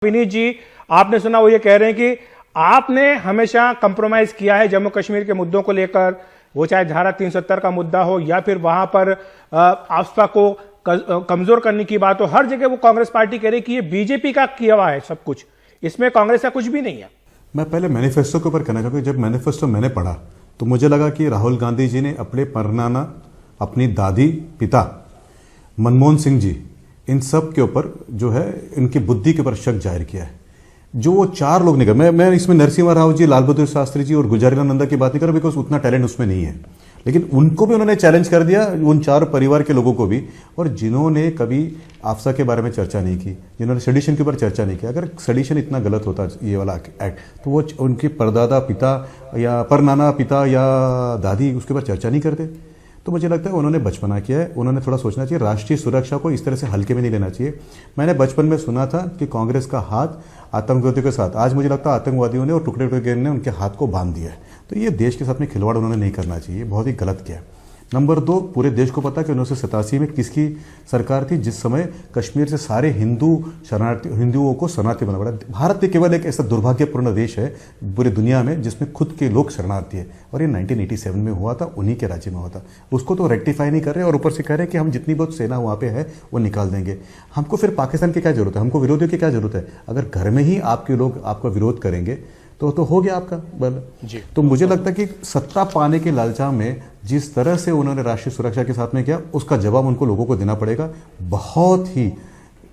विनीत जी, आपने सुना वो ये कह रहे हैं कि आपने हमेशा कंप्रोमाइज किया है जम्मू कश्मीर के मुद्दों को लेकर, वो चाहे धारा 370 का मुद्दा हो या फिर वहां पर आस्था को कमजोर करने की बात हो। हर जगह वो कांग्रेस पार्टी कह रही कि ये बीजेपी का किया हुआ है सब कुछ, इसमें कांग्रेस का कुछ भी नहीं है। मैं पहले मैनिफेस्टो के ऊपर कहना चाहूंगा। जब मैनिफेस्टो मैंने पढ़ा तो मुझे लगा कि राहुल गांधी जी ने अपने परनाना, अपनी दादी, पिता मनमोहन सिंह जी, इन सब के ऊपर जो है इनकी बुद्धि के ऊपर शक जाहिर किया है। जो वो चार लोग निकल, मैं इसमें नरसिम्हा राव जी, लाल बहादुर शास्त्री जी और गुजारीलाल नंदा की बात नहीं कर रहा, बिकॉज उतना टैलेंट उसमें नहीं है, लेकिन उनको भी उन्होंने चैलेंज कर दिया, उन चार परिवार के लोगों को भी। और जिन्होंने कभी आफ्सा के बारे में चर्चा नहीं की, जिन्होंने सेडिशन के ऊपर चर्चा नहीं किया, अगर सेडिशन इतना गलत होता ये वाला एक्ट, तो वो उनके परदादा पिता या परनाना पिता या दादी उसके ऊपर चर्चा नहीं करते। तो मुझे लगता है उन्होंने बचपना किया है। उन्होंने थोड़ा सोचना चाहिए, राष्ट्रीय सुरक्षा को इस तरह से हल्के में नहीं लेना चाहिए। मैंने बचपन में सुना था कि कांग्रेस का हाथ आतंकवादियों के साथ, आज मुझे लगता है आतंकवादियों ने और टुकड़े टुकड़े ने उनके हाथ को बांध दिया है। तो ये देश के साथ में खिलवाड़ उन्होंने नहीं करना चाहिए, बहुत ही गलत किया। नंबर 2, पूरे देश को पता कि 1987 में किसकी सरकार थी, जिस समय कश्मीर से सारे हिंदुओं को शरणार्थी बना पड़ा। भारत केवल एक ऐसा दुर्भाग्यपूर्ण देश है पूरी दुनिया में जिसमें खुद के लोग शरणार्थी है, और ये 1987 में हुआ था, उन्हीं के राज्य में हुआ था। उसको तो रेक्टिफाई नहीं कर रहे और ऊपर से कह रहे हैं कि हम जितनी बहुत सेना वहां पे है वो निकाल देंगे। हमको फिर पाकिस्तान की क्या जरूरत है, हमको विरोधियों की क्या जरूरत है? अगर घर में ही आपके लोग आपका विरोध करेंगे तो हो गया आपका बल जी। तो मुझे लगता है कि सत्ता पाने के लालचा में जिस तरह से उन्होंने राष्ट्रीय सुरक्षा के साथ में किया, उसका जवाब उनको लोगों को देना पड़ेगा। बहुत ही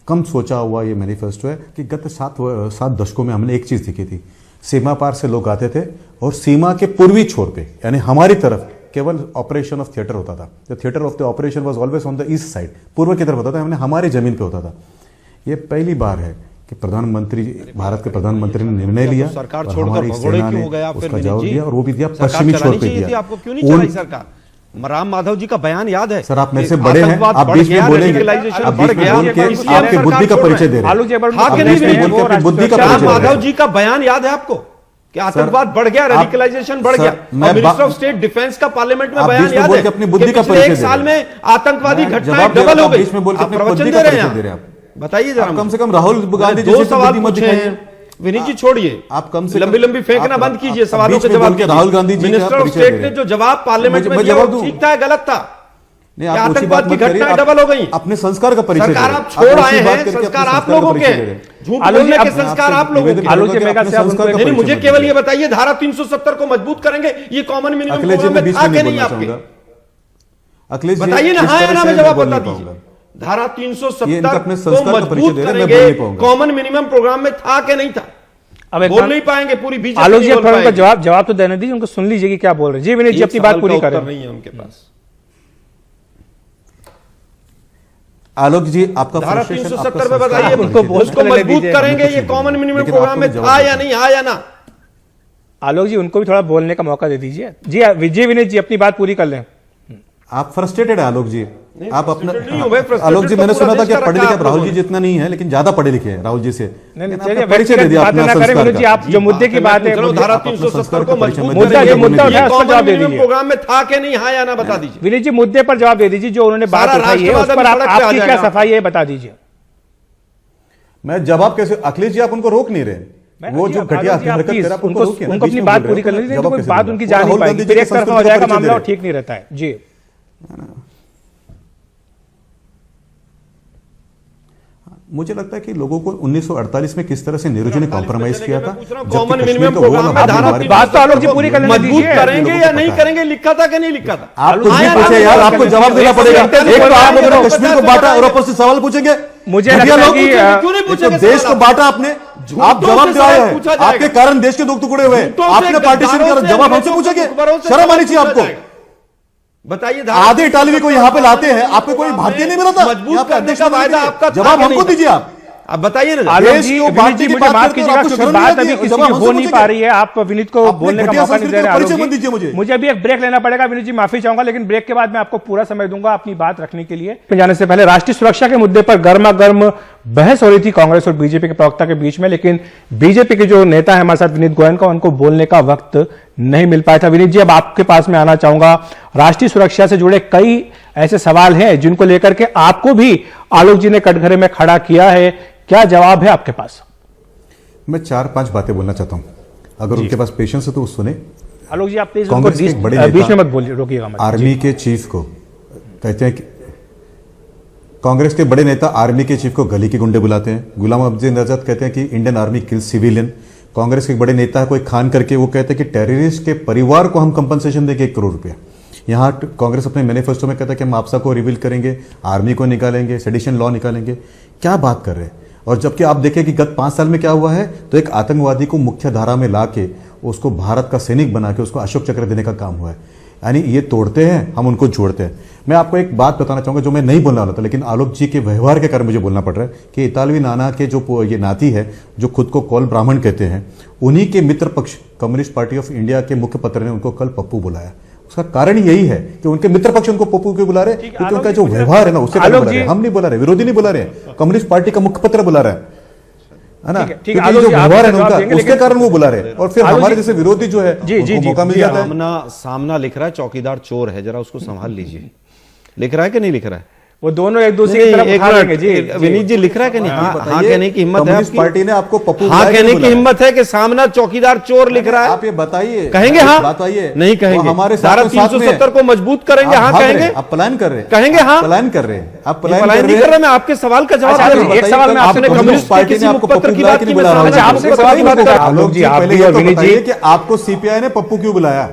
कम सोचा हुआ ये मैनिफेस्टो है कि गत 7 दशकों में हमने एक चीज देखी थी, सीमा पार से लोग आते थे और सीमा के पूर्वी छोर पे यानी हमारी तरफ केवल ऑपरेशन ऑफ थिएटर होता था। The theatre of the operation was always on the east side, पूर्व की तरफ होता था, हमने हमारी जमीन पे होता था। ये पहली बार है कि प्रधानमंत्री, भारत के प्रधानमंत्री ने निर्णय लिया, सरकार छोड़कर भगोड़े क्यों हो गया, उसका जवाब दिया, और वो भी दिया पश्चिमी छोर पे दिया। आपको क्यों नहीं चलाई सरकार? राम माधव जी का बयान याद है सर, आप मेरे से बड़े हैं, आप बीच में बोलेंगे, आप बीच में बोल के आपकी बुद्धि का परिचय दे रहे हैं। बुद्धि का राम माधव जी का बयान याद है आपको कि आतंकवाद बढ़ गया, रेडिकलाइजेशन बढ़ गया? मिनिस्टर ऑफ स्टेट डिफेंस का पार्लियामेंट में बयान याद है? अपनी बुद्धि का परिचय, 1 साल में आतंकवादी घटनाएं डबल हो गई। आप प्रवचन दे रहे हैं, बताइए जरा। कम से कम राहुल गांधी दो सवाल पूछे हैं विनीत जी, छोड़िए आप कम से लंबी फेंकना बंद कीजिए, सवालों के जवाब। Rahul Gandhi ji, minister of state ने जो जवाब पार्लियामेंट में दिया वो ठीक था, गलत था? आतंकवाद की घटनाएं डबल हो गई। अपने संस्कार का परिचय, सरकार आप छोड़ आए हैं, संस्कार आप लोगों के, झूठ बोलने के संस्कार आप लोगों के। मुझे केवल ये बताइए, धारा 370 को मजबूत करेंगे, ये कॉमन मिनिमम प्रोग्राम में था कि नहीं आपके? अखिलेश बताइए ना, हाँ या ना में जवाब बता दीजिए। धारा 370 को मजबूत करेंगे, कॉमन मिनिमम प्रोग्राम में था कि नहीं था? अब बोल नहीं पाएंगे पूरी बीजेपी। आलोक जी, थोड़ा उनका जवाब तो देने दीजिए, उनको सुन लीजिए कि क्या बोल रहे हैं। जी विनीत जी, अपनी बात पूरी करें। नहीं है उनके पास। आलोक जी, आपका धारा 370 पे बताइए, उसको मजबूत करेंगे, ये कॉमन मिनिमम प्रोग्राम में था या नहीं, हाँ या ना? आलोक जी, उनको भी थोड़ा बोलने का मौका दे दीजिए। जी विजय, विनीत जी अपनी बात पूरी कर लें। आप फ्रस्ट्रेटेड है आलोक जी, आप अपना आलोक जी, मैंने सुना था कि पढ़े लिखे, राहुल जी जितना नहीं है लेकिन ज्यादा पढ़े लिखे हैं राहुल जी से। परिचय दे दिया अपना संस्कार का। आप जो मुद्दे की बात है, धारा 370 को प्रोग्राम में था कि नहीं, हाँ या ना बता दीजिए। विनीत जी, मुद्दे पर जवाब दे दीजिए, जो उन्होंने बात उठाई है उस पर आपकी क्या सफाई है, बता दीजिए। मैं जवाब कैसे? अखिलेश जी, आप उनको रोक नहीं रहे, वो जो घटिया हरकत कर रहा है उनको अपनी बात पूरी कर लीजिए, तो कोई बात उनकी जा नहीं पाएगी, फिर एक तरफा हो जाएगा मामला और ठीक नहीं रहता है। जी मुझे लगता है कि लोगों को 1948 में किस तरह से नेहरू ने कॉम्प्रोमाइज किया था, कॉमन मिनिमम प्रोग्राम में धारा बात तो आलोक जी पूरी करने मजबूत करेंगे या नहीं करेंगे, लिखा था कि नहीं लिखा था? आप कुछ भी पूछे यार, आपको जवाब देना पड़ेगा। एक तो आप लोगों ने कश्मीर को बांटा और ऊपर से सवाल पूछेंगे। मुझे लगता है कि क्यों नहीं पूछेंगे? देश को बांटा आपने, आप जवाब दिया है, आपके कारण देश के 2 टुकड़े हुए, आपने पार्टीशन किया, जवाब हमसे पूछेंगे? शर्म आनी चाहिए आपको। बताइए, आधे इटालवी को यहाँ पे लाते हैं, आपको कोई भारतीय नहीं मिला था? मजबूत करने का वायदा आपका जवाब हमको दीजिए। आप बताइए ना। आलोक जी, विनीत जी मुझे माफ कीजिएगा क्योंकि बात अभी किसी की हो नहीं पा रही है, आप विनीत को बोलने का मौका नहीं दे रहे। आलोक जी, मुझे अभी एक ब्रेक लेना पड़ेगा। विनीत जी, माफी चाहूंगा, लेकिन ब्रेक के बाद मैं आपको पूरा समय दूंगा अपनी बात रखने के लिए। जाने से पहले राष्ट्रीय सुरक्षा के मुद्दे पर गर्मा गर्म बहस हो रही थी कांग्रेस और बीजेपी के प्रवक्ता के बीच में, लेकिन बीजेपी के जो नेता है हमारे साथ विनीत गोयन का, उनको बोलने का वक्त नहीं मिल पाया था। विनीत जी, अब आपके पास में आना चाहूंगा। राष्ट्रीय सुरक्षा से जुड़े कई ऐसे सवाल हैं जिनको लेकर के आपको भी आलोक जी ने कटघरे में खड़ा किया है, क्या जवाब है आपके पास? मैं 4-5 बातें बोलना चाहता हूं, अगर उनके पास पेशेंस है तो वो सुने। आलोक जी आप प्लीज कांग्रेस के एक बड़े बीच में मत बोलिए, रोकिएगा मत। आर्मी के चीफ को कहते हैं कि कांग्रेस के बड़े नेता आर्मी के चीफ को गली के गुंडे बुलाते हैं। गुलाम अब्दी नजर कहते हैं कि इंडियन आर्मी किल सिविलियन। कांग्रेस के बड़े नेता है कोई खान करके, वो कहते हैं कि टेररिस्ट के परिवार को हम कंपनसेशन देंगे 1 करोड़ रुपया। यहाँ कांग्रेस अपने मैनिफेस्टो में कहता है कि हम आपसा को रिवील करेंगे, आर्मी को निकालेंगे, सेडिशन लॉ निकालेंगे। क्या बात कर रहे हैं? और जबकि आप देखें कि गत 5 साल में क्या हुआ है, तो एक आतंकवादी को मुख्य धारा में ला के उसको भारत का सैनिक बना के उसको अशोक चक्र देने का काम हुआ है। यानी ये तोड़ते हैं, हम उनको जोड़ते हैं। मैं आपको एक बात बताना चाहूंगा जो मैं नहीं बोलने वाला था, लेकिन आलोक जी के व्यवहार के कारण मुझे बोलना पड़ रहा है कि इतालवी नाना के जो ये नाती है जो खुद को कौल ब्राह्मण कहते हैं, उन्हीं के मित्र पक्ष कम्युनिस्ट पार्टी ऑफ इंडिया के मुख्यपत्र ने उनको कल पप्पू बुलाया। उसका कारण यही है कि उनके मित्र पक्ष उनको पप्पू क्यों बुला रहे हैं, क्योंकि उनका जो व्यवहार है ना उससे बुला रहे हैं। हम नहीं बुला रहे, विरोधी नहीं बुला रहे, कम्युनिस्ट पार्टी का मुख्यपत्र बुला रहा है ना, क्योंकि जो व्यवहार है ना उनका उसके कारण वो बुला रहे हैं। और फिर हमारे जैसे विरोधी जो है उनको मौका मिल जाता है। सामना लिख रहा है चौकीदार चोर है, जरा उसको संभाल लीजिए। लिख रहा है कि नहीं लिख रहा है? वो दोनों एक दूसरे की तरफ उठा लेंगे जी। विनीत जी लिख रहा है कि नहीं? हाँ कहने की हिम्मत है कम्युनिस्ट पार्टी ने आपको पप्पू हाँ कहने की हिम्मत है कि सामना चौकीदार चोर लिख रहा है? आप ये बताइए, कहेंगे हाँ? बताइए नहीं कहेंगे। हमारे धारा 370 को मजबूत करेंगे, हाँ कहेंगे? आप प्लान कर रहे हैं, कहेंगे हाँ? प्लान कर रहे हैं, आप प्लान नहीं कर रहे। मैं आपके सवाल का जवाब दे रहा हूं। एक सवाल में आपने कम्युनिस्ट पार्टी ने आपको पप्पू की बात की, आपसे सवाल की बात कर रहा हूं। आलोक जी, आप भी और विनीत जी, कि आपको सीपीआई ने पप्पू क्यों बुलाया?